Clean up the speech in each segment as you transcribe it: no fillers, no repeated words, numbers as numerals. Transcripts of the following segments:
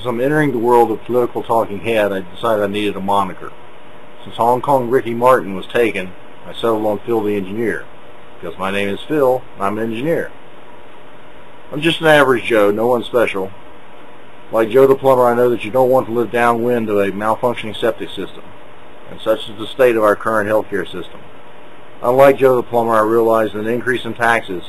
As I'm entering the world of political talking head, I decided I needed a moniker. Since Hong Kong Ricky Martin was taken, I settled on Phil the Engineer. Because my name is Phil, I'm an engineer. I'm just an average Joe, no one special. Like Joe the Plumber, I know that you don't want to live downwind of a malfunctioning septic system, and such is the state of our current healthcare system. Unlike Joe the Plumber, I realize that an increase in taxes,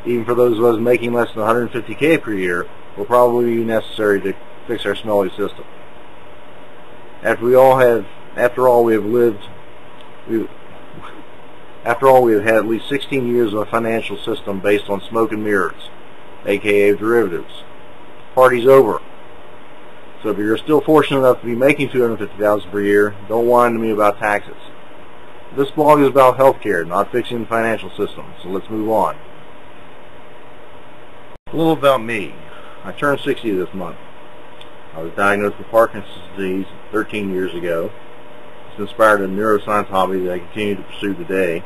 even for those of us making less than $150K per year, will probably be necessary to fix our smelly system. After all, we have had at least 16 years of a financial system based on smoke and mirrors, aka derivatives. Party's over. So if you're still fortunate enough to be making $250,000 per year, don't whine to me about taxes. This blog is about healthcare, not fixing the financial system, so let's move on. A little about me. I turned 60 this month. I was diagnosed with Parkinson's disease 13 years ago. It's inspired a neuroscience hobby that I continue to pursue today.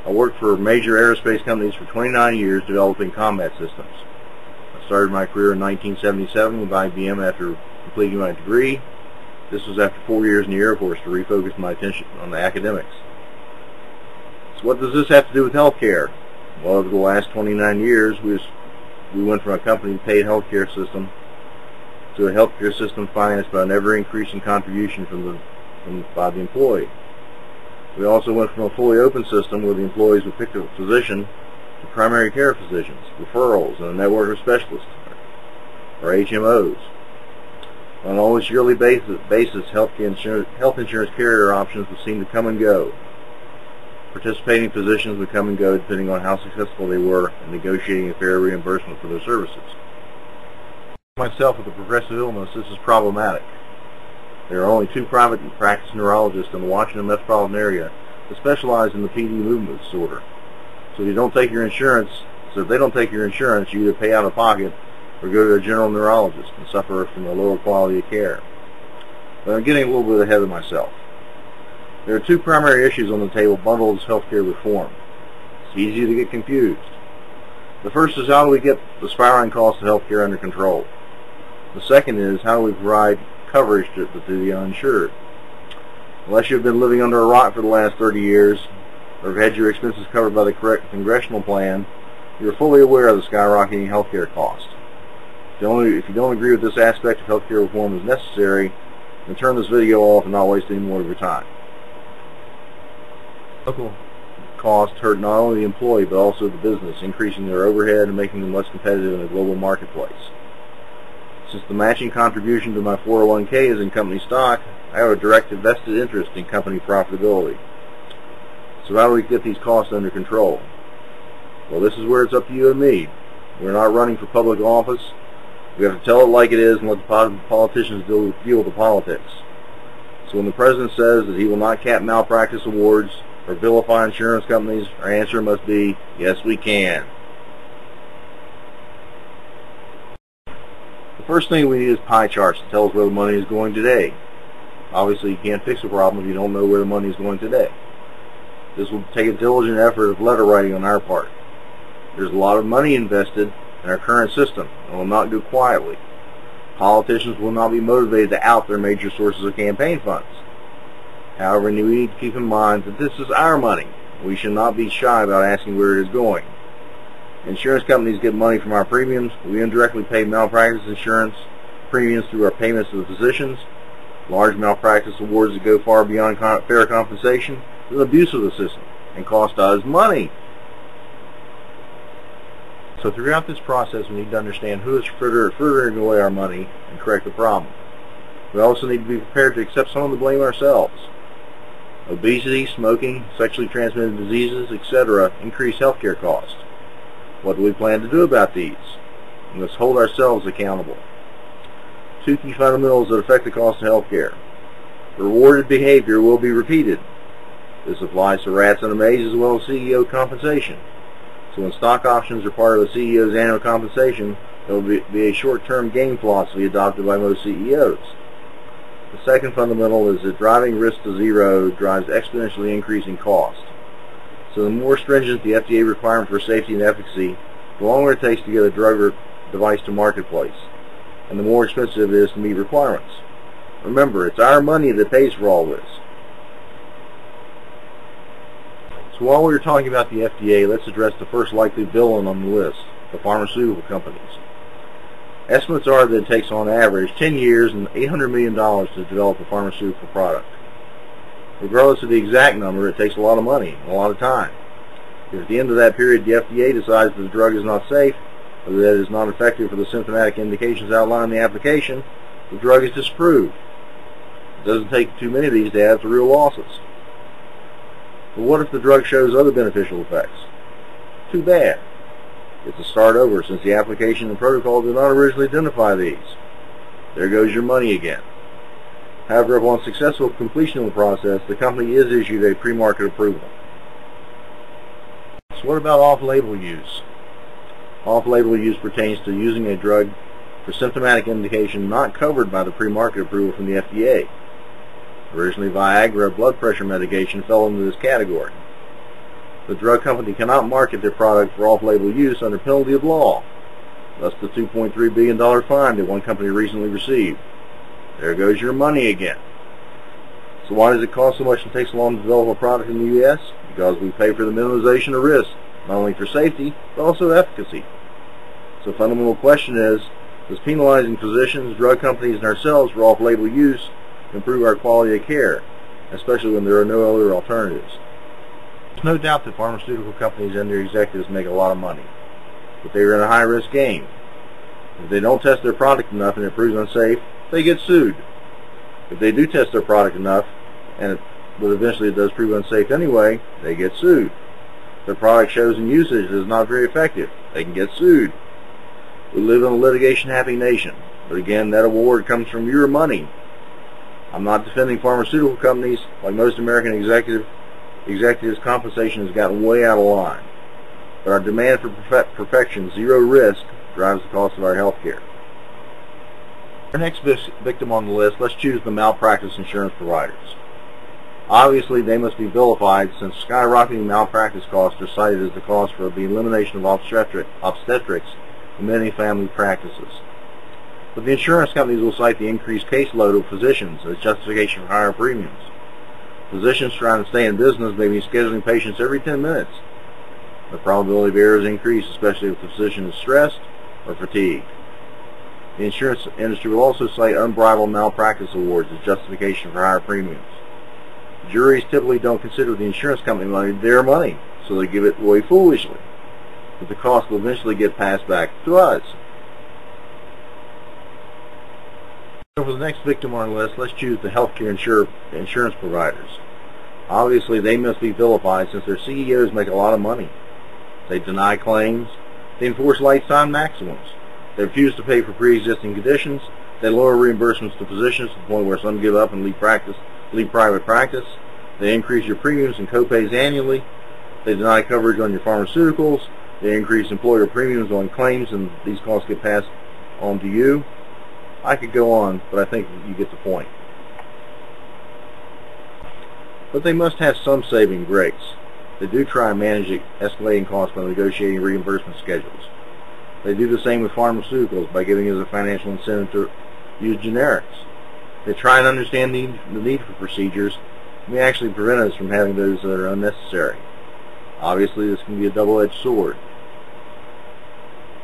I worked for major aerospace companies for 29 years developing combat systems. I started my career in 1977 with IBM after completing my degree. This was after 4 years in the Air Force to refocus my attention on the academics. So what does this have to do with healthcare? Well, over the last 29 years, we went from a company-paid healthcare system to a healthcare system financed by an ever-increasing contribution by the employee. We also went from a fully open system where the employees would pick a physician to primary care physicians, referrals, and a network of specialists, or HMOs. On an almost yearly basis, health insurance carrier options would seem to come and go. Participating physicians would come and go depending on how successful they were in negotiating a fair reimbursement for their services. Myself with a progressive illness, this is problematic. There are only 2 private practice neurologists in the Washington metropolitan area that specialize in the PD movement disorder. So if they don't take your insurance, you either pay out of pocket or go to a general neurologist and suffer from a lower quality of care. But I'm getting a little bit ahead of myself. There are 2 primary issues on the table bundled as healthcare reform. It's easy to get confused. The first is, how do we get the spiraling cost of healthcare under control? The second is, how do we provide coverage to the uninsured? Unless you've been living under a rock for the last 30 years, or have had your expenses covered by the correct congressional plan, you're fully aware of the skyrocketing healthcare cost. If you don't agree with this aspect of healthcare reform is necessary, then turn this video off and not waste any more of your time. Local costs hurt not only the employee but also the business, increasing their overhead and making them less competitive in a global marketplace. Since the matching contribution to my 401k is in company stock, I have a direct vested interest in company profitability. So how do we get these costs under control? Well, this is where it's up to you and me. We're not running for public office. We have to tell it like it is and let the politicians deal with the politics. So when the president says that he will not cap malpractice awards or vilify insurance companies, our answer must be, yes, we can. The first thing we need is pie charts to tell us where the money is going today. Obviously, you can't fix a problem if you don't know where the money is going today. This will take a diligent effort of letter writing on our part. There's a lot of money invested in our current system and will not go quietly. Politicians will not be motivated to out their major sources of campaign funds. However, we need to keep in mind that this is our money. We should not be shy about asking where it is going. Insurance companies get money from our premiums. We indirectly pay malpractice insurance premiums through our payments to the physicians. Large malpractice awards that go far beyond fair compensation is an abuse of the system and cost us money. So throughout this process, we need to understand who is frittering away our money and correct the problem. We also need to be prepared to accept some of the blame ourselves. Obesity, smoking, sexually transmitted diseases, etc. increase healthcare costs. What do we plan to do about these? And let's hold ourselves accountable. 2 key fundamentals that affect the cost of healthcare. Rewarded behavior will be repeated. This applies to rats in a maze as well as CEO compensation. So when stock options are part of a CEO's annual compensation, there will be a short-term gain philosophy adopted by most CEOs. The second fundamental is that driving risk to zero drives exponentially increasing cost. So the more stringent the FDA requirement for safety and efficacy, the longer it takes to get a drug or device to marketplace. and the more expensive it is to meet requirements. Remember, it's our money that pays for all this. So while we were talking about the FDA, let's address the first likely villain on the list, the pharmaceutical companies. Estimates are that it takes on average 10 years and $800 million to develop a pharmaceutical product. Regardless of the exact number, it takes a lot of money and a lot of time. If at the end of that period the FDA decides that the drug is not safe, or that it is not effective for the symptomatic indications outlined in the application, the drug is disapproved. It doesn't take too many of these to add to real losses. But what if the drug shows other beneficial effects? Too bad. It's a start over, since the application and protocol did not originally identify these. There goes your money again. However, upon successful completion of the process, the company is issued a pre-market approval. So what about off-label use? Off-label use pertains to using a drug for symptomatic indication not covered by the pre-market approval from the FDA. Originally, Viagra, a blood pressure medication, fell into this category. The drug company cannot market their product for off-label use under penalty of law. Thus the $2.3 billion fine that one company recently received. There goes your money again. So why does it cost so much and take so long to develop a product in the U.S.? Because we pay for the minimization of risk, not only for safety, but also efficacy. So the fundamental question is, does penalizing physicians, drug companies, and ourselves for off-label use improve our quality of care, especially when there are no other alternatives? There's no doubt that pharmaceutical companies and their executives make a lot of money, but they are in a high-risk game. If they don't test their product enough and it proves unsafe, they get sued. If they do test their product enough, but eventually it does prove unsafe anyway, they get sued. If their product shows in usage is not very effective, they can get sued. We live in a litigation-happy nation, but again, that award comes from your money. I'm not defending pharmaceutical companies. Like most American executives, compensation has gotten way out of line. But our demand for perfection, zero risk, drives the cost of our health care. Our next victim on the list, let's choose the malpractice insurance providers. Obviously, they must be vilified, since skyrocketing malpractice costs are cited as the cost for the elimination of obstetrics in many family practices. But the insurance companies will cite the increased caseload of physicians as justification for higher premiums. Physicians trying to stay in business may be scheduling patients every 10 minutes. The probability of errors increase, especially if the physician is stressed or fatigued. The insurance industry will also cite unbridled malpractice awards as justification for higher premiums. Juries typically don't consider the insurance company money their money, so they give it away foolishly. But the cost will eventually get passed back to us. So for the next victim on our list, let's choose the healthcare insurance providers. Obviously, they must be vilified, since their CEOs make a lot of money. They deny claims. They enforce lifetime maximums. They refuse to pay for pre-existing conditions. They lower reimbursements to physicians to the point where some give up and leave private practice. They increase your premiums and copays annually. They deny coverage on your pharmaceuticals. They increase employer premiums on claims, and these costs get passed on to you. I could go on, but I think you get the point. But they must have some saving grace. They do try and manage escalating costs by negotiating reimbursement schedules. They do the same with pharmaceuticals by giving us a financial incentive to use generics. They try and understand the need for procedures and may actually prevent us from having those that are unnecessary. Obviously, this can be a double-edged sword.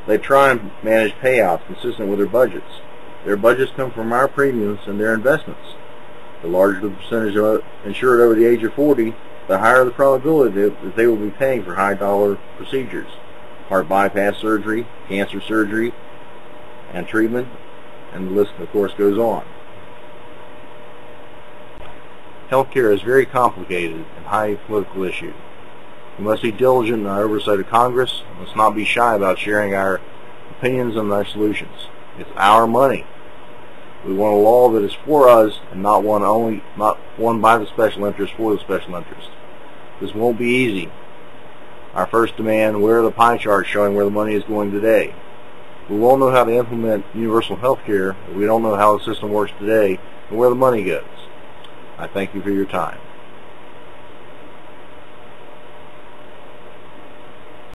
They try and manage payouts consistent with their budgets. Their budgets come from our premiums and their investments. The larger the percentage of insured over the age of 40, the higher the probability that they will be paying for high-dollar procedures. Heart bypass surgery, cancer surgery, and treatment, and the list, of course, goes on. Healthcare is very complicated and highly political issue. We must be diligent in our oversight of Congress, and let's not be shy about sharing our opinions and our solutions. It's our money. We want a law that is for us and not one by the special interest for the special interest. This won't be easy. Our first demand, where are the pie charts showing where the money is going today? We won't know how to implement universal health care if we don't know how the system works today and where the money goes. I thank you for your time.